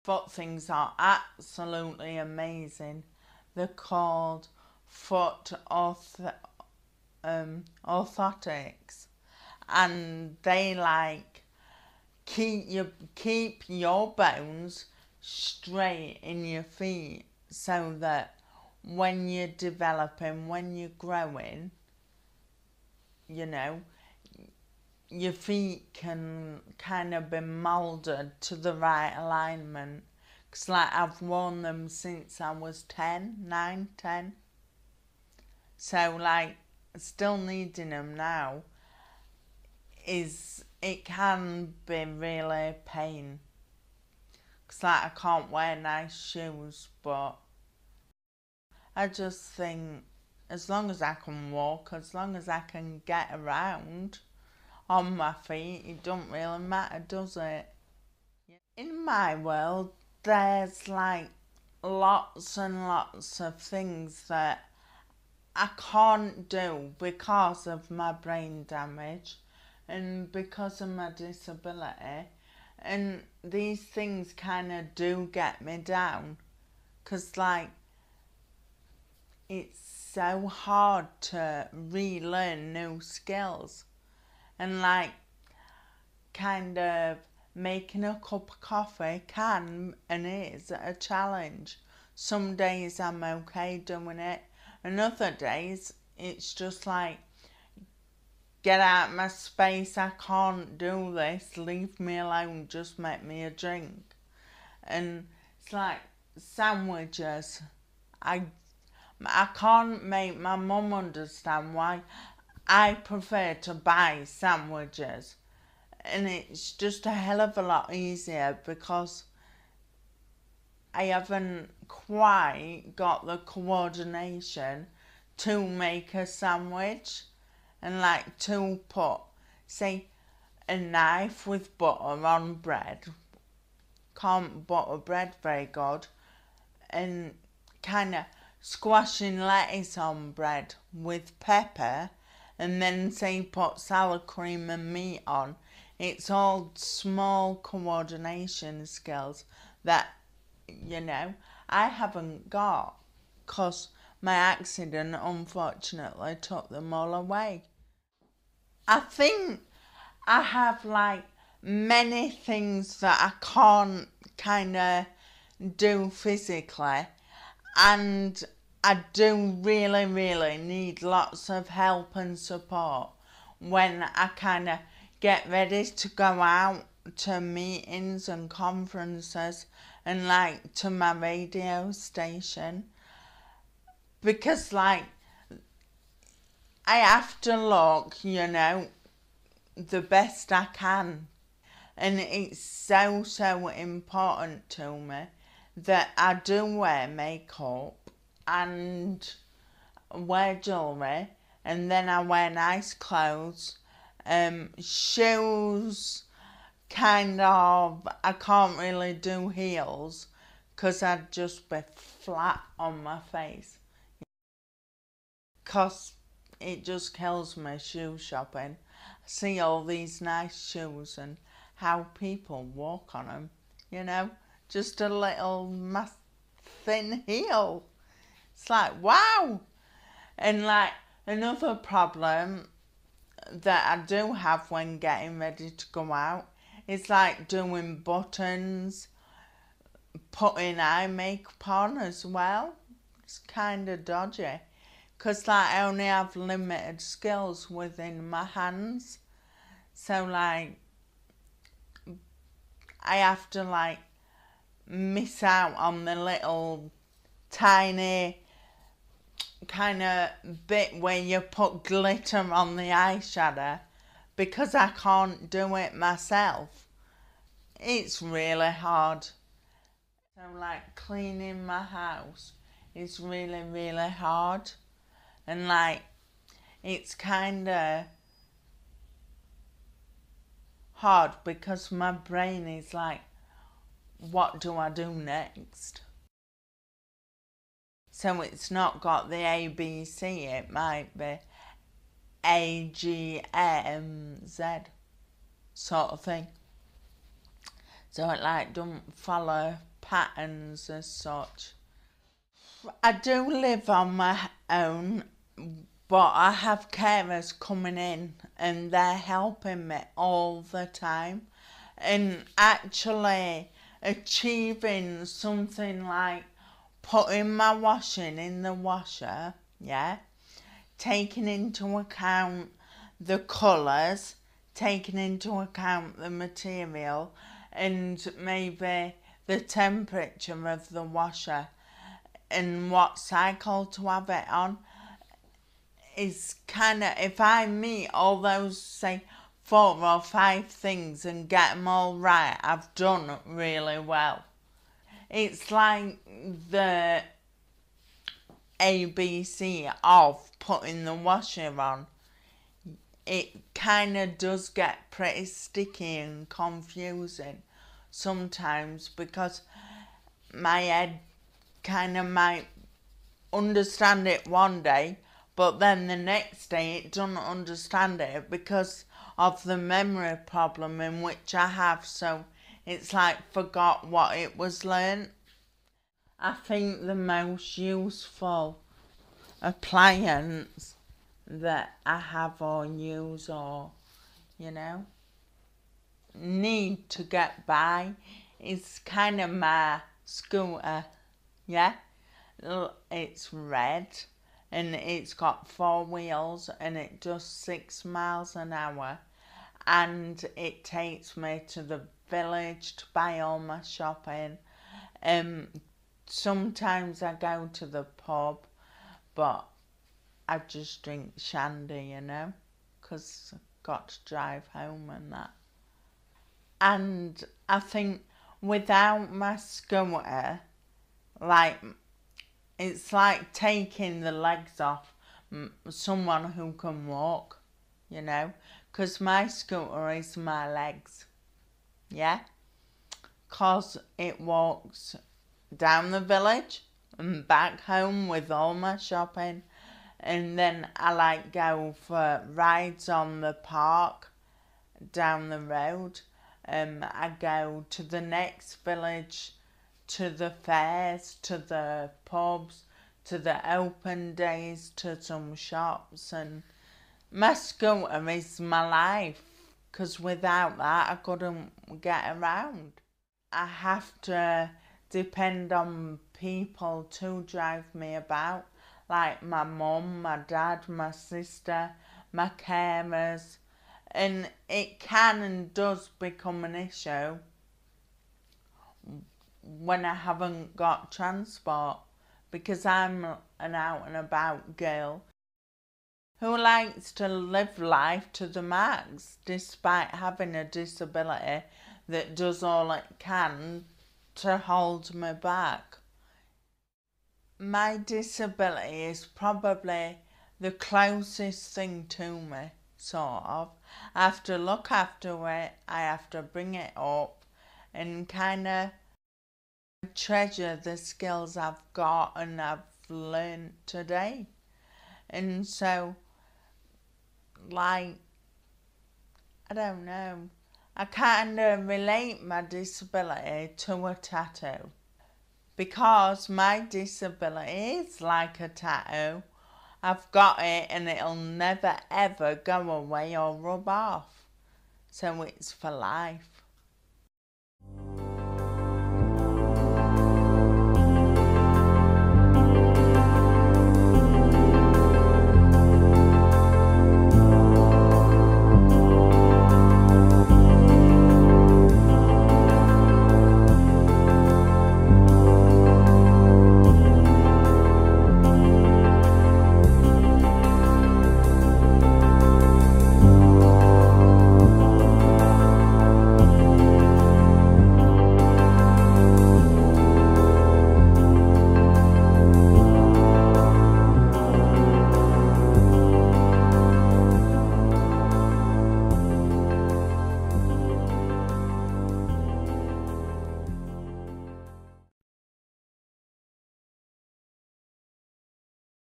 Foot things are absolutely amazing. They're called foot orthotics, and they like keep your bones straight in your feet, so that when you're developing, when you're growing, you know, your feet can kind of be moulded to the right alignment. Because like I've worn them since I was 9, 10. So like still needing them now it can be really pain. Because like I can't wear nice shoes, but I just think as long as I can walk, as long as I can get around on my feet, it don't really matter, does it? In my world, there's like lots and lots of things that I can't do because of my brain damage and because of my disability, and these things kind of do get me down, because like it's so hard to relearn new skills, and like kind of making a cup of coffee can and is a challenge. Some days I'm okay doing it, and other days it's just like, get out of my space, I can't do this, leave me alone, just make me a drink. And it's like sandwiches. I can't make my mum understand why I prefer to buy sandwiches. And it's just a hell of a lot easier because I haven't quite got the coordination to make a sandwich, and like to put, say, a knife with butter on bread. Can't butter bread very good. And kind of squashing lettuce on bread with pepper, and then say put salad cream and meat on. It's all small coordination skills that, you know, I haven't got, because my accident unfortunately took them all away. I think I have like many things that I can't kind of do physically, and I do really, really need lots of help and support when I kind of get ready to go out to meetings and conferences and like to my radio station, because like I have to look, you know, the best I can, and it's so important to me that I do wear makeup and wear jewellery, and then I wear nice clothes, shoes, kind of, I can't really do heels because I'd just be flat on my face, because it just kills me shoe shopping. I see all these nice shoes and how people walk on them, you know, just a little thin heel. It's like, wow. And like another problem that I do have when getting ready to go out is like doing buttons, putting eye makeup on as well. It's kind of dodgy, because like I only have limited skills within my hands, so like I have to like miss out on the little tiny kind of bit where you put glitter on the eyeshadow, because I can't do it myself. It's really hard. So like cleaning my house is really, really hard, and like it's kind of hard because my brain is like, what do I do next? So it's not got the ABC, it might be AGMZ sort of thing. So it like don't follow patterns as such. I do live on my own, but I have carers coming in and they're helping me all the time. And actually achieving something like putting my washing in the washer, yeah, taking into account the colours, taking into account the material and maybe the temperature of the washer and what cycle to have it on, is kind of, if I meet all those, say, 4 or 5 things and get them all right, I've done really well. It's like the ABC of putting the washer on. It kind of does get pretty sticky and confusing sometimes because my head kind of might understand it one day, but then the next day it doesn't understand it because of the memory problem in which I have, so it's like forgot what it was learnt. I think the most useful appliance that I have or use or, need to get by is kind of my scooter, yeah? It's red and it's got 4 wheels and it does 6 miles an hour and it takes me to the village to buy all my shopping. Sometimes I go to the pub, but I just drink shandy, because I've got to drive home and that. And I think without my scooter, like, it's like taking the legs off someone who can walk, because my scooter is my legs, yeah? Because it walks down the village and back home with all my shopping. And then I go for rides on the park down the road. I go to the next village, to the fairs, to the pubs, to the open days, to some shops. And my scooter is my life, because without that I couldn't get around. I have to depend on people to drive me about, like my mum, my dad, my sister, my carers, and it can and does become an issue when I haven't got transport, because I'm an out and about girl who likes to live life to the max despite having a disability that does all it can to hold me back. My disability is probably the closest thing to me, sort of. I have to look after it, I have to bring it up and kind of treasure the skills I've got and I've learned today. And so, I don't know, I kind of relate my disability to a tattoo, because my disability is like a tattoo. I've got it and it'll never ever go away or rub off. So it's for life.